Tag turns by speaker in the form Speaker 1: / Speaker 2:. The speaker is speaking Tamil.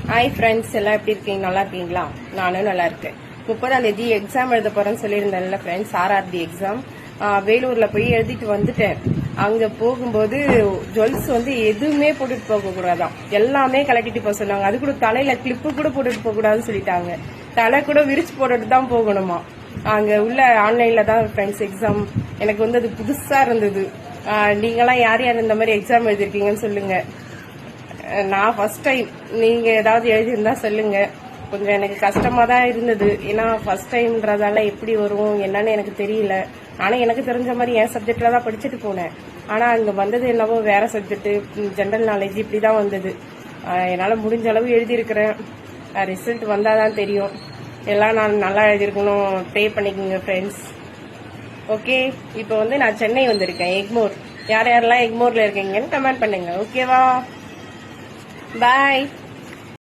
Speaker 1: ஹாய் ஃப்ரெண்ட்ஸ், எல்லாம் எப்படி இருக்கீங்க? நல்லா இருக்கீங்களா? நானும் நல்லா இருக்கேன். 30ஆம் தேதி எக்ஸாம் எழுத போறேன்னு சொல்லியிருந்தேன்ல ஃப்ரெண்ட்ஸ், RRB எக்ஸாம். வேலூர்ல போய் எழுதிட்டு வந்துட்டேன். அங்க போகும்போது ஜுவல்ஸ் எதுவுமே போட்டுட்டு போக கூடாதான், எல்லாமே கலட்டிட்டு போக சொன்னாங்க. அது கூட தலையில கிளிப்பு கூட போட்டுட்டு போக கூடாதுன்னு சொல்லிட்டாங்க. தலை கூட விரிச்சு போட்டுட்டு தான் போகணுமா. அங்க உள்ள ஆன்லைன்ல தான் ஃப்ரெண்ட்ஸ் எக்ஸாம். எனக்கு அது புதுசா இருந்தது. நீங்களாம் யார் யார் இந்த மாதிரி எக்ஸாம் எழுதிருக்கீங்கன்னு சொல்லுங்க. நான் ஃபர்ஸ்ட் டைம். நீங்க ஏதாவது எழுதியிருந்தா சொல்லுங்க. கொஞ்சம் எனக்கு கஷ்டமா தான் இருந்தது. ஏன்னா ஃபர்ஸ்ட் டைம்ன்றதால எப்படி வரும் என்னன்னு எனக்கு தெரியல. ஆனா எனக்கு தெரிஞ்ச மாதிரி என் சப்ஜெக்ட்ல தான் படிச்சுட்டு போனேன். ஆனா அங்க வந்தது என்னவோ வேற சப்ஜெக்ட், ஜெனரல் நாலேஜ் இப்படிதான் வந்தது. என்னால முடிஞ்ச அளவு எழுதியிருக்கிறேன். ரிசல்ட் வந்தாதான் தெரியும். எல்லாம் நான் நல்லா எழுதியிருக்கணும். ப்ரே பண்ணிக்கோங்க ஃப்ரெண்ட்ஸ். ஓகே, இப்போ நான் சென்னை வந்திருக்கேன், எக்மோர். யார் யாரெல்லாம் எக்மோர்ல இருக்கீங்கன்னு கமெண்ட் பண்ணுங்க. ஓகேவா? Bye.